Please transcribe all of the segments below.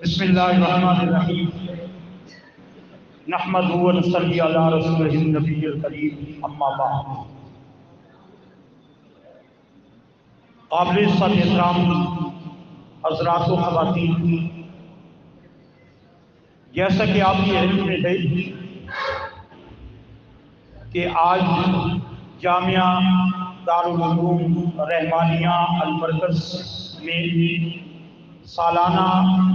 بسم اللہ الرحمن الرحیم نحمدہ و نصلی علی رسولہ النبی الکریم اما بعد۔ قابل عزت احترام حضرات و خواتین، جیسا کہ آپ کے علم میں ہے کہ آج جامعہ دارالعلوم رحمانیہ المرکز میں سالانہ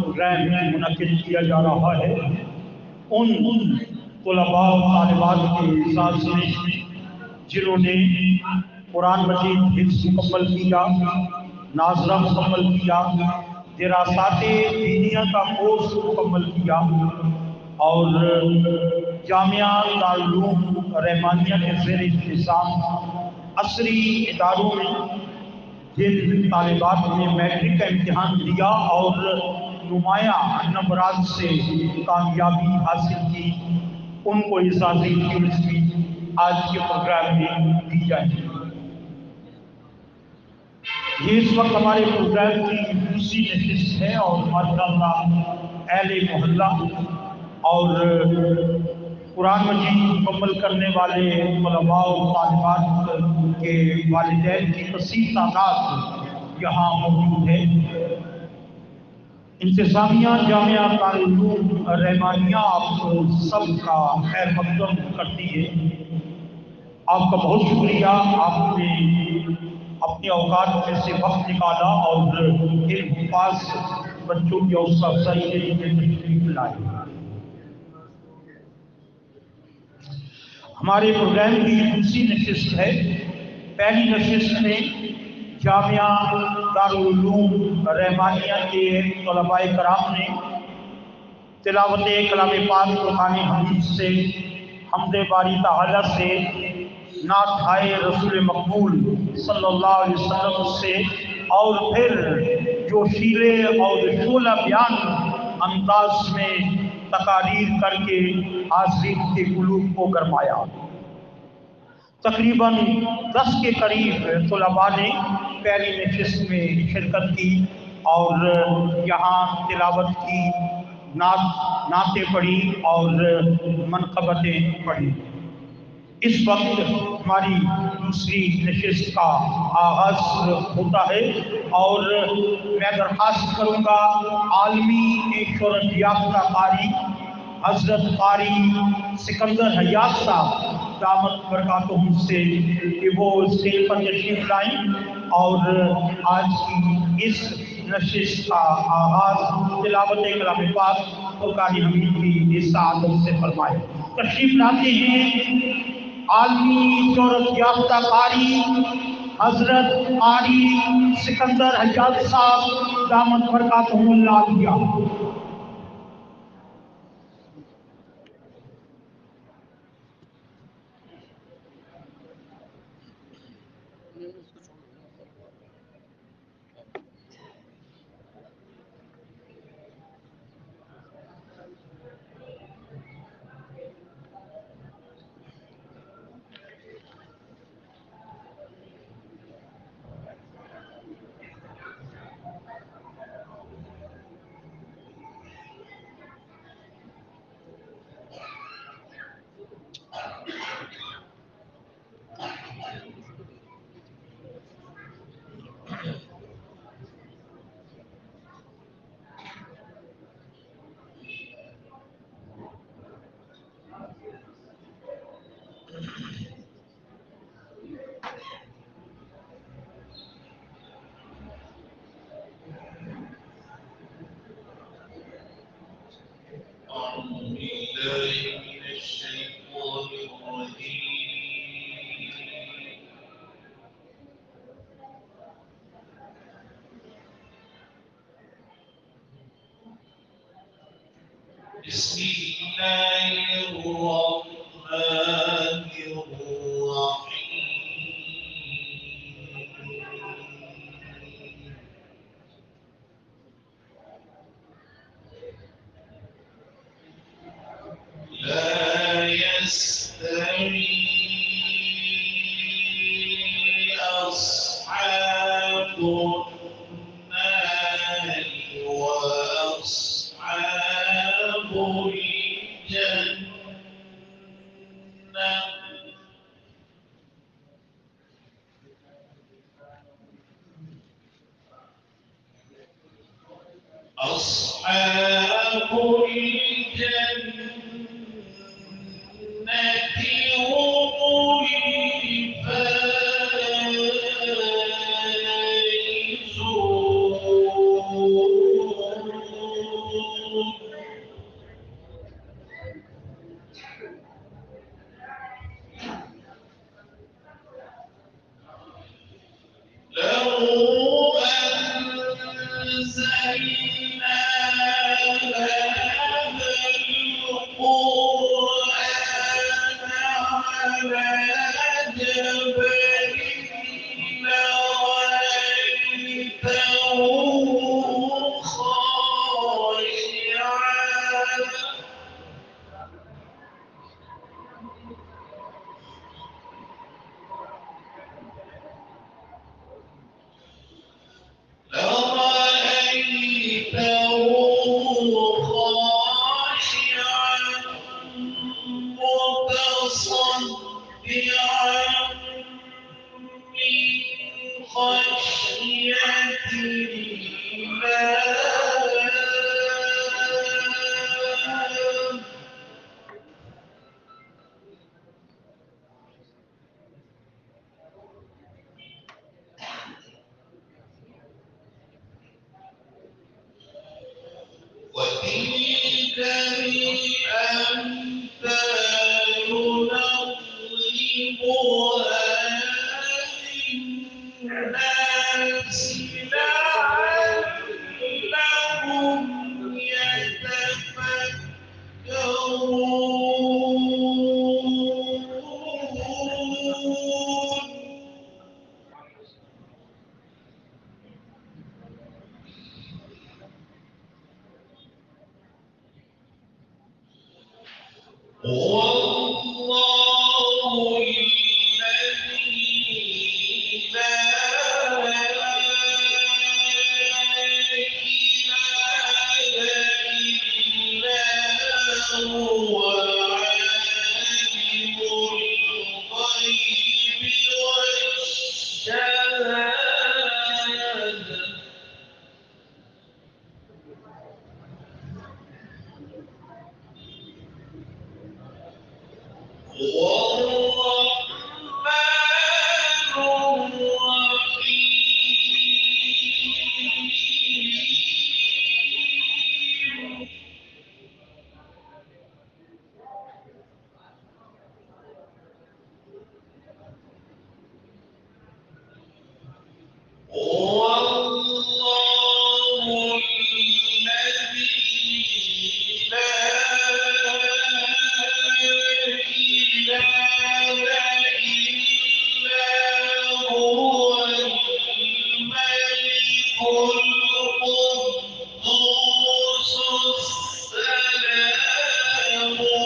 پروگرام منعقد کیا جا رہا ہے۔ ان طلباء و طالبات کے اعزاز میں جنہوں نے قرآن مجید حفظ مکمل کیا، ناظرہ مکمل کیا، دراسات دینیہ کا کورس مکمل کیا اور جامعہ دارالعلوم رحمانیہ کے زیر انتظام عصری اداروں میں جن طالبات نے میٹرک کا امتحان دیا اور نمایاں نمبرات سے کامیابی حاصل کی، ان کو اعزازی یونیورسٹی آج کے پروگرام میں دی جائے گی۔ یہ اس وقت ہمارے پروگرام کی دوسری نشست ہے اور ماشاءاللہ اہل محلہ اور قرآن مجید مکمل کرنے والے طلباء و طالبات کے والدین کی کثیر تعداد یہاں موجود ہے۔ انتظامیہ جامعہ دارالعلوم رحمانیہ آپ سب کا خیر مقدم کرتی ہے۔ آپ کا بہت شکریہ، آپ نے اپنے اوقات میں سے وقت نکالا اور ایک خاص بچوں کی حوصلہ افزائی کے لیے تشریف لائے۔ ہمارے پروگرام کی دوسری نشست ہے۔ پہلی نشست میں جامعہ دارالعلوم رحمانیہ کے طلباء کرام نے تلاوت کلام پاک قرآن حمید سے، حمد باری تعالیٰ سے، نعت ہائے رسول مقبول صلی اللہ علیہ وسلم سے، اور پھر جو شیرے اور شعلہ بیان انداز میں تقاریر کر کے حاضرین کے قلوب کو گرمایا۔ تقریباً 10 کے قریب طلباء نے پہلی نشست میں شرکت کی اور یہاں تلاوت کی، نعتیں پڑھی اور منقبتیں پڑھی۔ اس وقت ہماری دوسری نشست کا آغاز ہوتا ہے اور میں درخواست کروں گا عالمی شہرت یافتہ قاری حضرت قاری سکندر حیات صاحب دامت برکاتہم سے کہ وہ اسٹیج پر تشریف لائیں اور آج کی اس نشست کا آغاز تلاوت کلام پاک قرآن حمید کی اس سعادت سے فرمائے۔ تشریف لاتے ہیں عالمی شہرت یافتہ قاری حضرت قاری سکندر حیات صاحب دامت برکاتہم اللہ علیہ۔ بسم الله الرحمن الرحيم لا يستوي أصحاب النار وأصحاب أصحاب الجنة هم الفائزون. لو أنزلنا هذا القرآن على جبل لرأيته خاشعا متصدعا من خشية الله. وتلك الأمثال نضربها للناس لعلهم يتفكرون. والله الذي لا إله إلا هو عالم الغيب والشهادة. هو الرحمن الرحيم. هو الله الذي لا إله إلا هو الملك القدوس السلام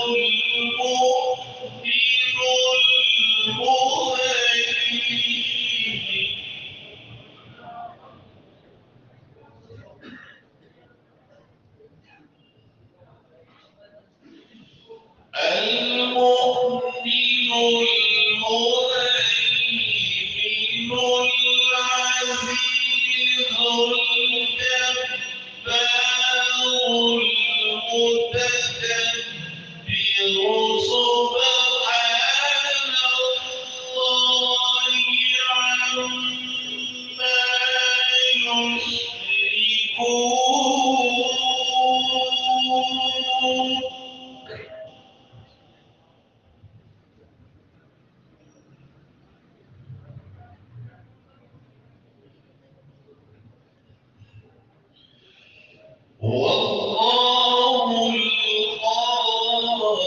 المؤمن المهيمن. المؤمن المهيمن العزيز الجبار المتكبر سبحان الله عما يشركون. هو الله الخالق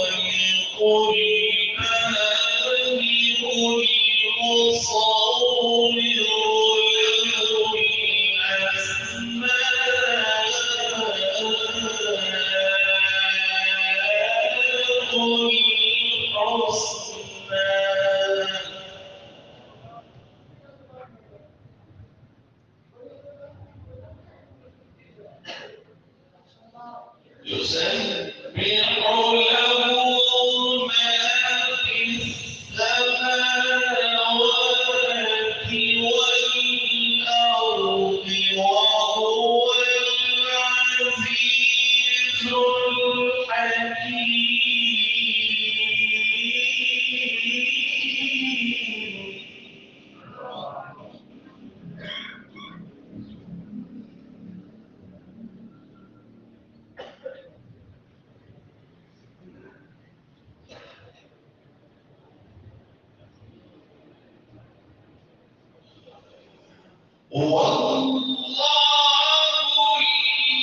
البارئ المصور له الأسماء الحسنى. يسبح له ما في السماوات والأرض وهو العزيز الحكيم. هو الله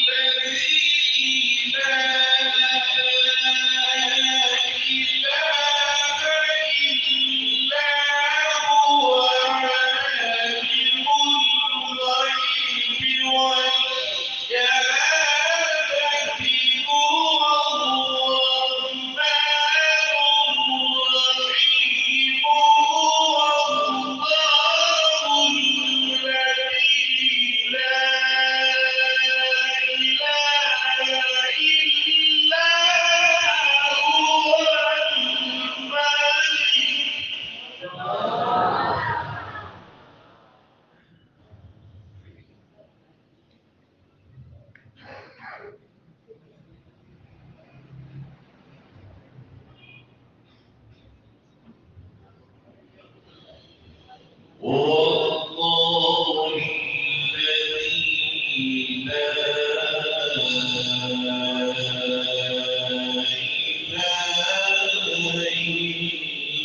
الذي لا إله إلا هو عالم الغيب والشهادة هو الرحمن الرحيم. هو الله الذي لا إله إلا هو الملك. والله الذي لا إله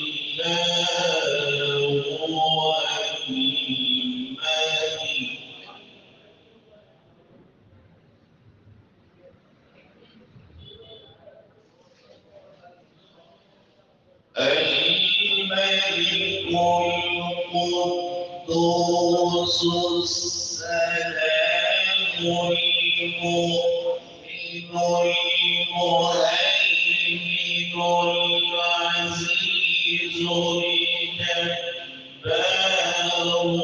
إلا هو الملك. الملك القدوس السلام المؤمن المهيمن العزيز الجبار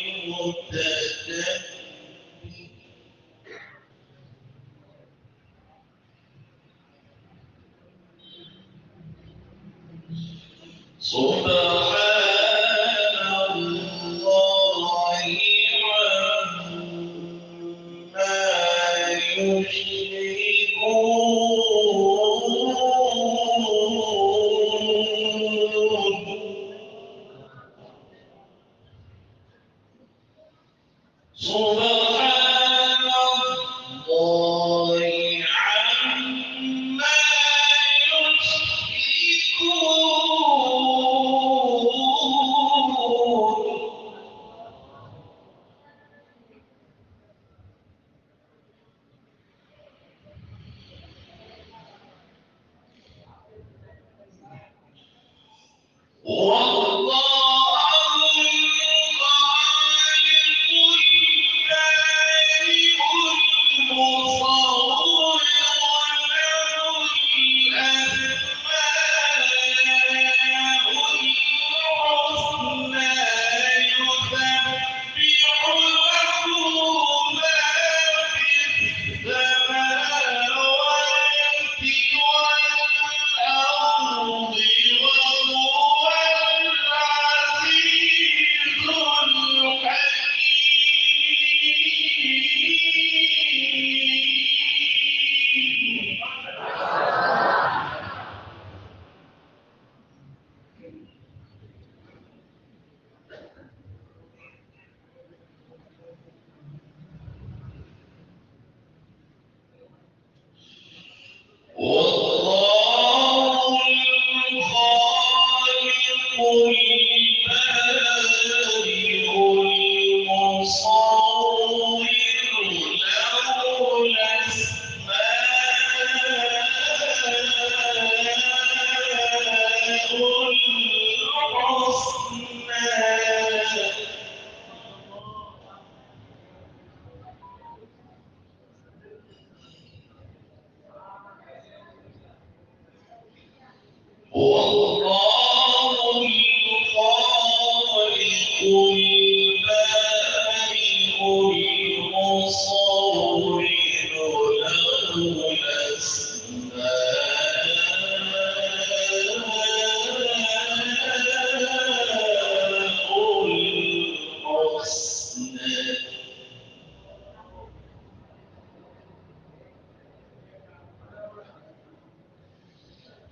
المتكبر. سبحان الله عما يشركون. سبحان الله عما يشركون.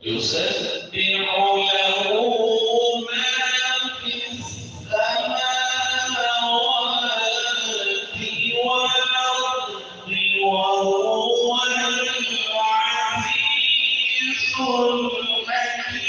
يسبح له ما في السماوات والأرض وهو العزيز الحكيم.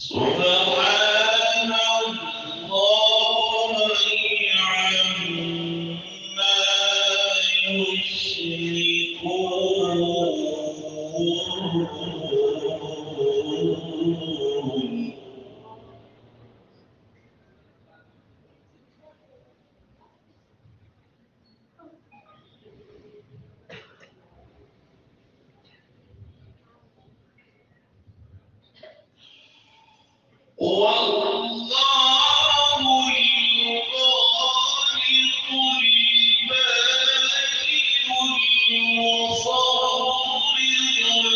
سبحان الله عما يشركون. والله الخالق البارئ المصور له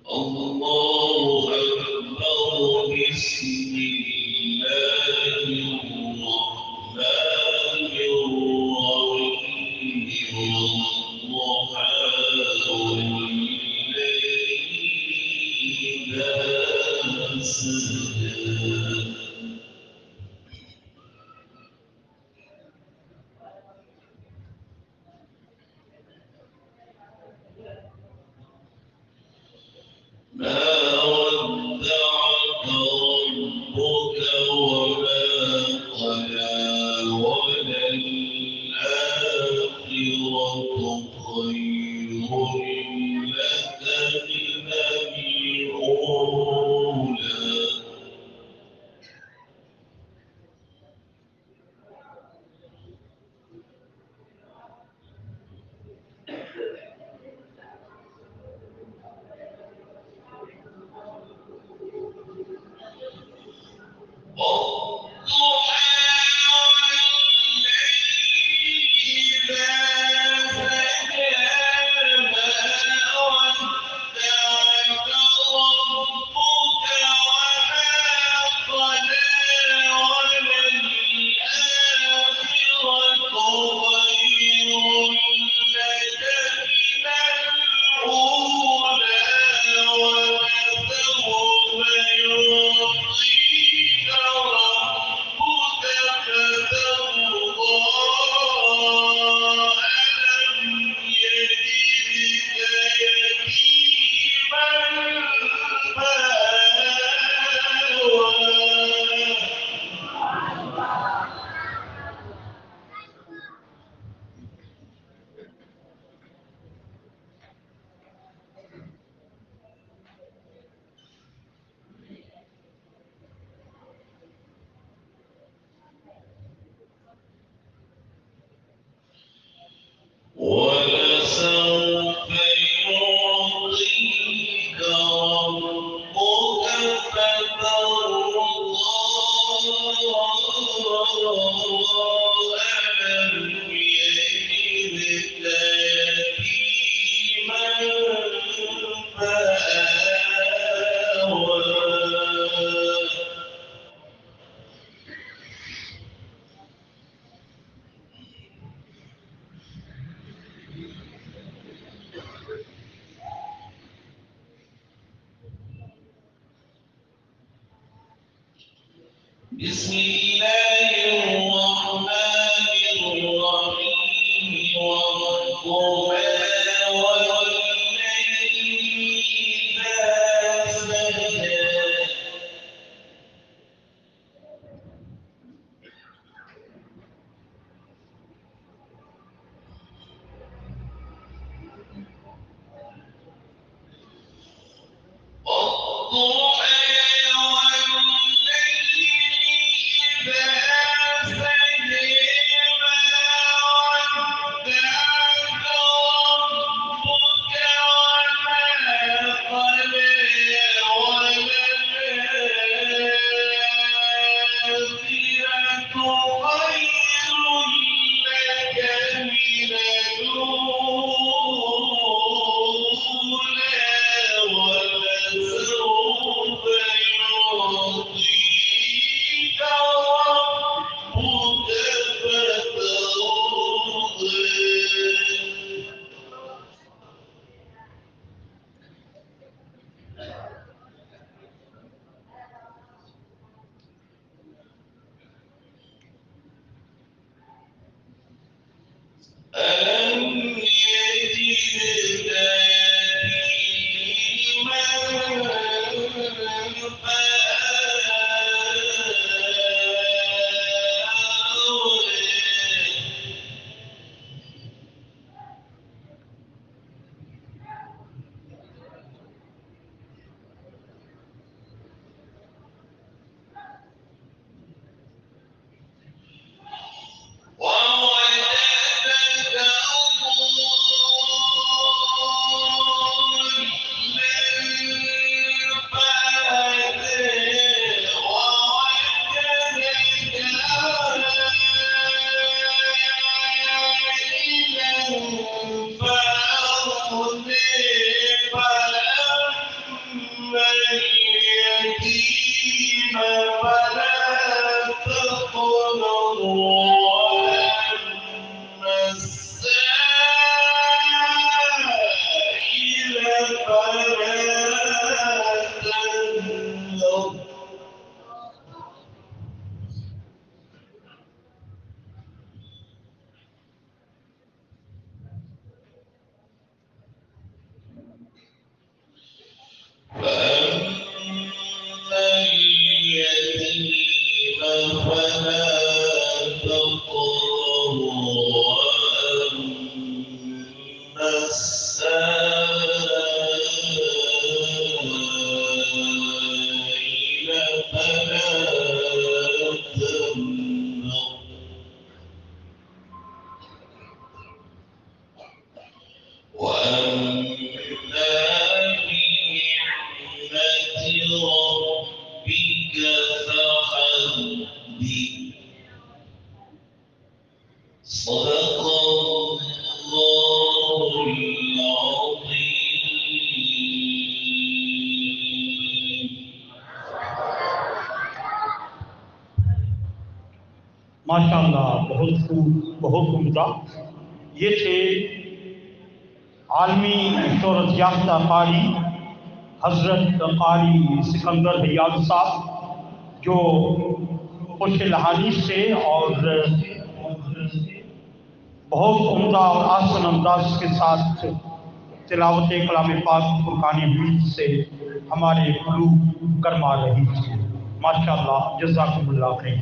الله أكبر. بسم الله الرحمن الرحيم. والضحى والليل إذا وسوف يعطيك ربك فترضى ألم يجدك يتيما فآوى بسم الله الرحمن الرحيم والضحى والليل إذا سجى ألم يجدك يتيما فآوى ووجدك اليتيم فلا تقنط وأما السائل فلا تنهر فأما اليتيم فلا تقهر وأما السائل فلا تنهر وأما بنعمة ربك فحدث صدق الله العظيم. माशाअल्लाह, बहुत खूब, बहुत उम्दा। ये थे आलमी शोहरत याफ्ता कारी हज़रत कारी सिकंदर हयात साहब, जो खुश लहानी से और बहुत उम्दा और आसन अंदाज के साथ तिलावत कलाम पाक फुरकान हमीद से हमारे कुलूब गरमा रही थी। माशाअल्लाह, जज़ाकुमुल्लाह खैर।